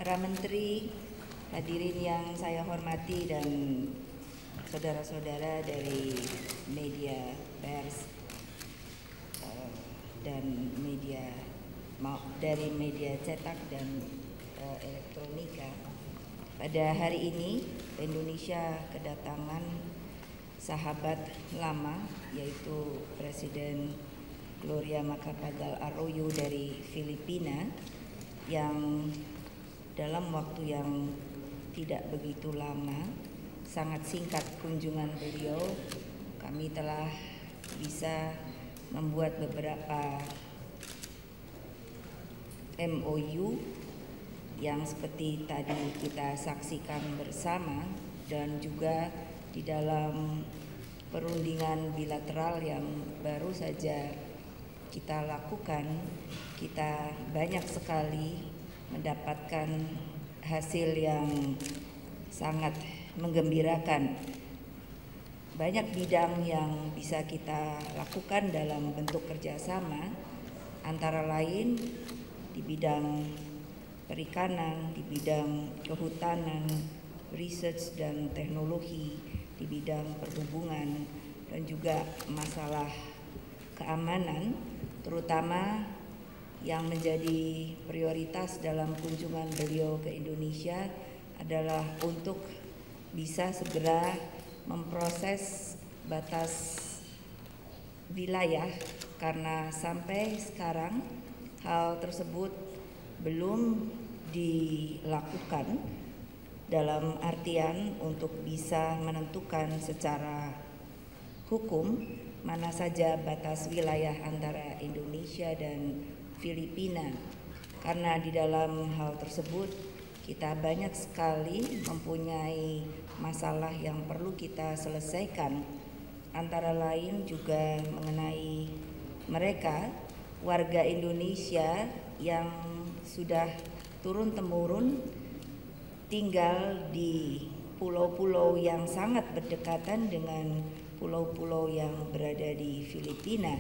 para menteri, hadirin yang saya hormati dan saudara-saudara dari media pers dan media cetak dan elektronika. Pada hari ini Indonesia kedatangan sahabat lama, yaitu Presiden Gloria Macapagal Arroyo dari Filipina, yang dalam waktu yang tidak begitu lama, sangat singkat kunjungan beliau, kami telah bisa membuat beberapa MOU yang seperti tadi kita saksikan bersama, dan juga di dalam perundingan bilateral yang baru saja kita lakukan, kita banyak sekali mendapatkan hasil yang sangat menggembirakan. Banyak bidang yang bisa kita lakukan dalam bentuk kerjasama, antara lain di bidang perikanan, di bidang kehutanan, research dan teknologi, di bidang perhubungan, dan juga masalah keamanan, terutama yang menjadi prioritas dalam kunjungan beliau ke Indonesia adalah untuk bisa segera memproses batas wilayah, karena sampai sekarang hal tersebut belum dilakukan dalam artian untuk bisa menentukan secara hukum mana saja batas wilayah antara Indonesia dan Filipina. Karena di dalam hal tersebut kita banyak sekali mempunyai masalah yang perlu kita selesaikan, antara lain juga mengenai mereka warga Indonesia yang sudah turun-temurun tinggal di pulau-pulau yang sangat berdekatan dengan pulau-pulau yang berada di Filipina,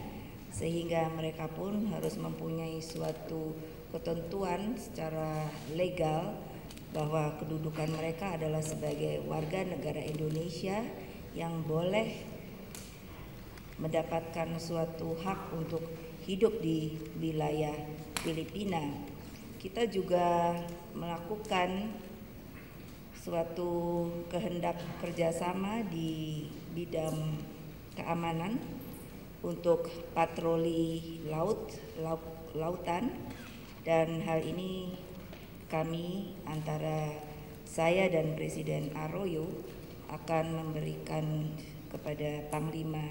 sehingga mereka pun harus mempunyai suatu ketentuan secara legal bahwa kedudukan mereka adalah sebagai warga negara Indonesia yang boleh mendapatkan suatu hak untuk hidup di wilayah Filipina. Kita juga melakukan suatu kehendak kerjasama di bidang keamanan untuk patroli lautan, dan hal ini kami antara saya dan Presiden Arroyo akan memberikan kepada Panglima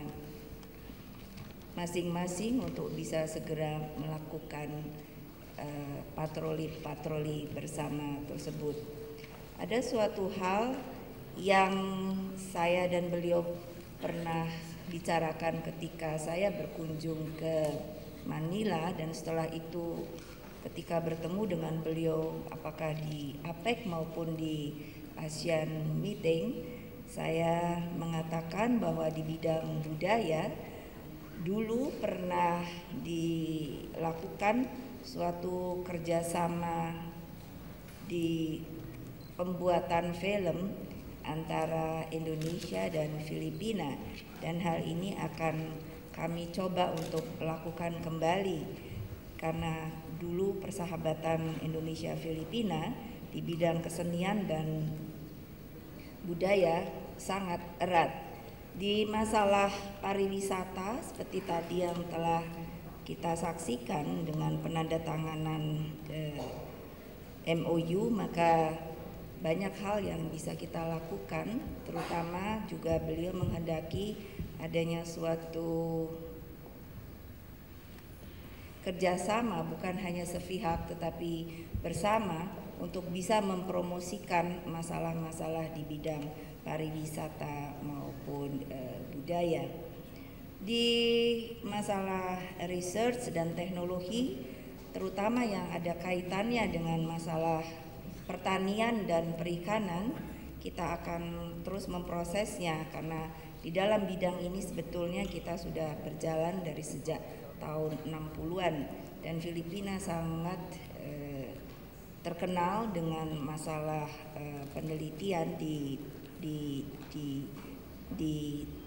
masing-masing untuk bisa segera melakukan patroli bersama tersebut. Ada suatu hal yang saya dan beliau pernah bicarakan ketika saya berkunjung ke Manila, dan setelah itu ketika bertemu dengan beliau apakah di APEC maupun di ASEAN Meeting, saya mengatakan bahwa di bidang budaya dulu pernah dilakukan suatu kerjasama di pembuatan film antara Indonesia dan Filipina, dan hal ini akan kami coba untuk lakukan kembali, karena dulu persahabatan Indonesia Filipina di bidang kesenian dan budaya sangat erat. Di masalah pariwisata seperti tadi yang telah kita saksikan dengan penandatanganan MOU, maka banyak hal yang bisa kita lakukan, terutama juga beliau menghendaki adanya suatu kerjasama bukan hanya sepihak tetapi bersama untuk bisa mempromosikan masalah-masalah di bidang pariwisata maupun budaya. Di masalah research dan teknologi, terutama yang ada kaitannya dengan masalah pertanian dan perikanan, kita akan terus memprosesnya, karena di dalam bidang ini sebetulnya kita sudah berjalan dari sejak tahun 60-an, dan Filipina sangat terkenal dengan masalah penelitian di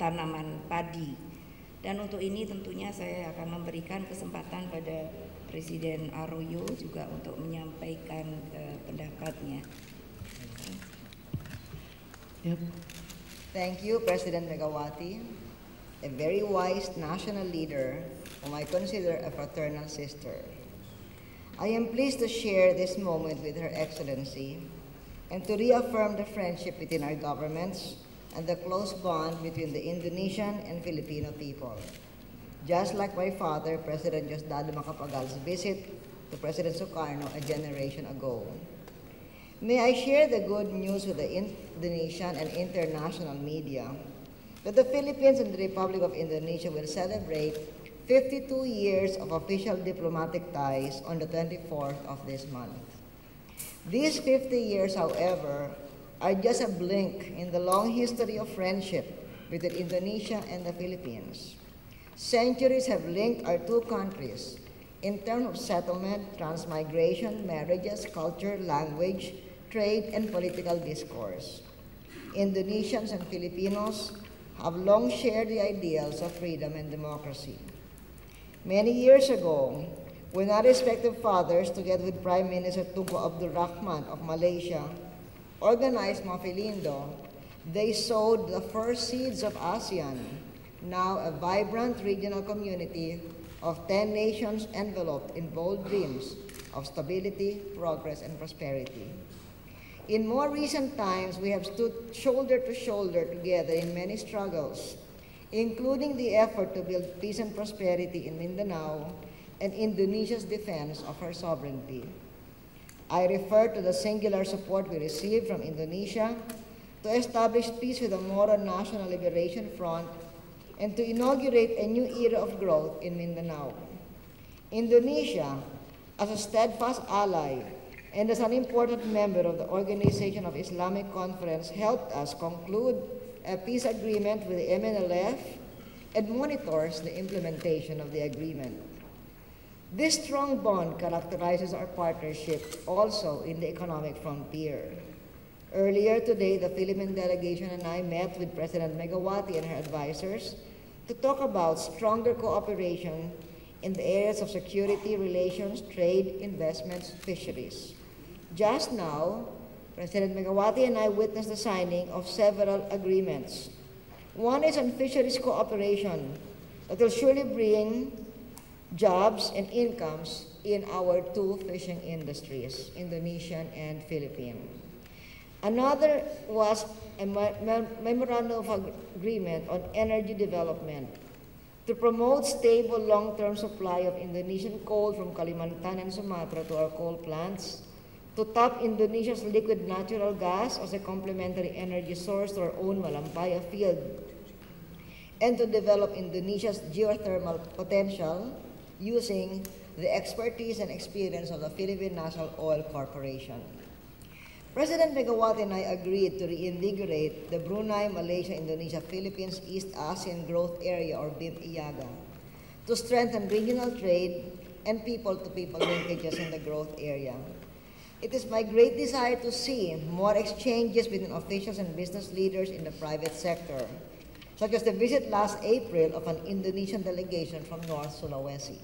tanaman padi. Dan untuk ini tentunya saya akan memberikan kesempatan pada Presiden Arroyo juga untuk menyampaikan pendapatnya. Yep. Thank you, President Megawati, a very wise national leader whom I consider a fraternal sister. I am pleased to share this moment with Her Excellency and to reaffirm the friendship between our governments and the close bond between the Indonesian and Filipino people. Just like my father, President Jose Macapagal's visit to President Sukarno a generation ago. May I share the good news with the Indonesian and international media that the Philippines and the Republic of Indonesia will celebrate 52 years of official diplomatic ties on the 24th of this month. These 50 years, however, are just a blink in the long history of friendship between Indonesia and the Philippines. Centuries have linked our two countries in terms of settlement, transmigration, marriages, culture, language, trade, and political discourse. Indonesians and Filipinos have long shared the ideals of freedom and democracy. Many years ago, when our respective fathers, together with Prime Minister Tunku Abdul Rahman of Malaysia, organized Mafilindo, they sowed the first seeds of ASEAN, now a vibrant regional community of 10 nations enveloped in bold dreams of stability, progress, and prosperity. In more recent times, we have stood shoulder to shoulder together in many struggles, including the effort to build peace and prosperity in Mindanao and Indonesia's defense of her sovereignty. I refer to the singular support we received from Indonesia to establish peace with the Moro National Liberation Front and to inaugurate a new era of growth in Mindanao. Indonesia, as a steadfast ally and as an important member of the Organization of Islamic Conference, helped us conclude a peace agreement with the MNLF and monitors the implementation of the agreement. This strong bond characterizes our partnership also in the economic frontier. Earlier today, the Philippine delegation and I met with President Megawati and her advisors to talk about stronger cooperation in the areas of security, relations, trade, investments, fisheries. Just now, President Megawati and I witnessed the signing of several agreements. One is on fisheries cooperation that will surely bring jobs and incomes in our two fishing industries, Indonesian and Philippine. Another was a memorandum of agreement on energy development to promote stable long-term supply of Indonesian coal from Kalimantan and Sumatra to our coal plants, to tap Indonesia's liquid natural gas as a complementary energy source to our own Malampaya field, and to develop Indonesia's geothermal potential using the expertise and experience of the Philippine National Oil Corporation. President Megawati and I agreed to reinvigorate the Brunei, Malaysia, Indonesia, Philippines, East ASEAN Growth Area, or BIM-IAGA, to strengthen regional trade and people-to-people linkages in the growth area. It is my great desire to see more exchanges between officials and business leaders in the private sector, such as the visit last April of an Indonesian delegation from North Sulawesi.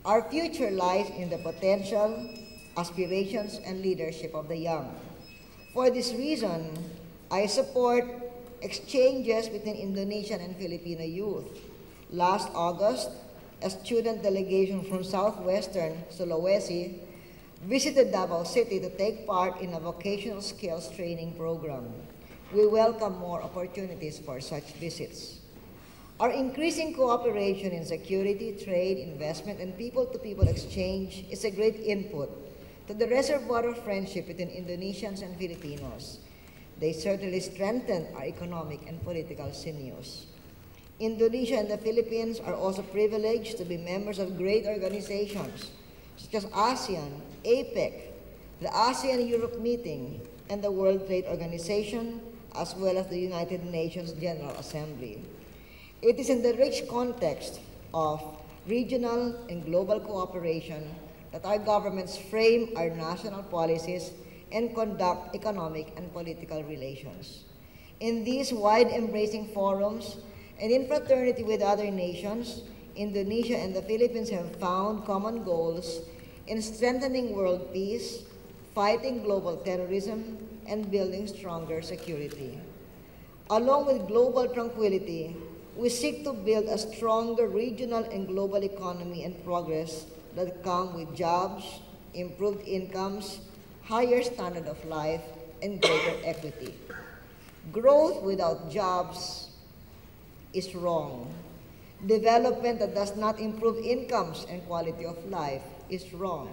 Our future lies in the potential, aspirations, and leadership of the young. For this reason, I support exchanges between Indonesian and Filipino youth. Last August, a student delegation from southwestern Sulawesi visited Davao City to take part in a vocational skills training program. We welcome more opportunities for such visits. Our increasing cooperation in security, trade, investment, and people-to-people exchange is a great input to the reservoir of friendship between Indonesians and Filipinos. They certainly strengthen our economic and political sinews. Indonesia and the Philippines are also privileged to be members of great organizations such as ASEAN, APEC, the ASEAN-Europe meeting, and the World Trade Organization, as well as the United Nations General Assembly. It is in the rich context of regional and global cooperation that our governments frame our national policies and conduct economic and political relations. In these wide-embracing forums and in fraternity with other nations, Indonesia and the Philippines have found common goals in strengthening world peace, fighting global terrorism, and building stronger security. Along with global tranquility, we seek to build a stronger regional and global economy and progress that come with jobs, improved incomes, higher standard of life, and greater equity. Growth without jobs is wrong. Development that does not improve incomes and quality of life is wrong.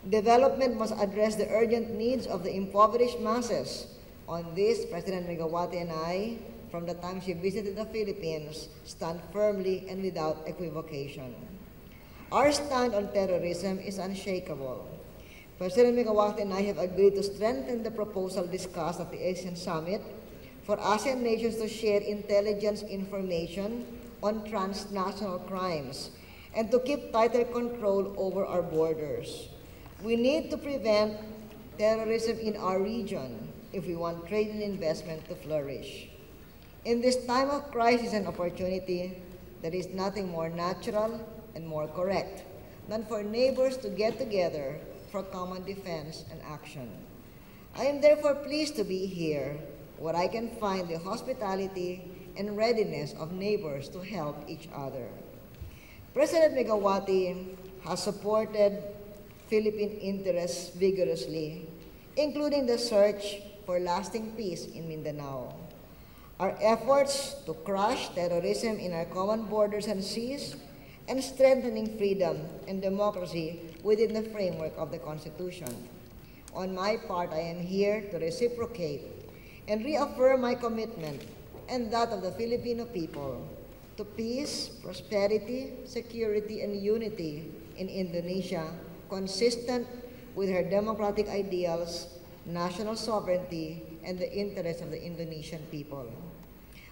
Development must address the urgent needs of the impoverished masses. On this, President Megawati and I, from the time she visited the Philippines, stand firmly and without equivocation. Our stand on terrorism is unshakable. President Megawati and I have agreed to strengthen the proposal discussed at the ASEAN Summit for ASEAN nations to share intelligence information on transnational crimes and to keep tighter control over our borders. We need to prevent terrorism in our region if we want trade and investment to flourish. In this time of crisis and opportunity, there is nothing more natural and more correct than for neighbors to get together for common defense and action. I am therefore pleased to be here, where I can find the hospitality and readiness of neighbors to help each other. President Megawati has supported Philippine interests vigorously, including the search for lasting peace in Mindanao. Our efforts to crush terrorism in our common borders and seas, and strengthening freedom and democracy within the framework of the Constitution. On my part, I am here to reciprocate and reaffirm my commitment and that of the Filipino people to peace, prosperity, security, and unity in Indonesia, consistent with her democratic ideals, national sovereignty, and the interests of the Indonesian people.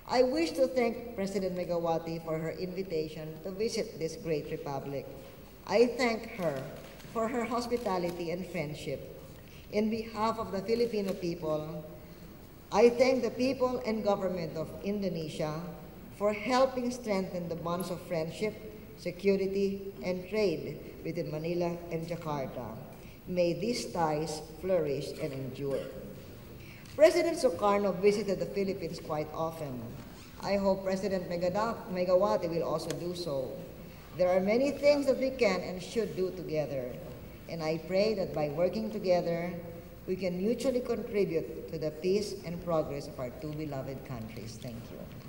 I wish to thank President Megawati for her invitation to visit this great republic. I thank her for her hospitality and friendship. In behalf of the Filipino people, I thank the people and government of Indonesia for helping strengthen the bonds of friendship, security, and trade between Manila and Jakarta. May these ties flourish and endure. President Sukarno visited the Philippines quite often. I hope President Megawati will also do so. There are many things that we can and should do together, and I pray that by working together, we can mutually contribute to the peace and progress of our two beloved countries. Thank you.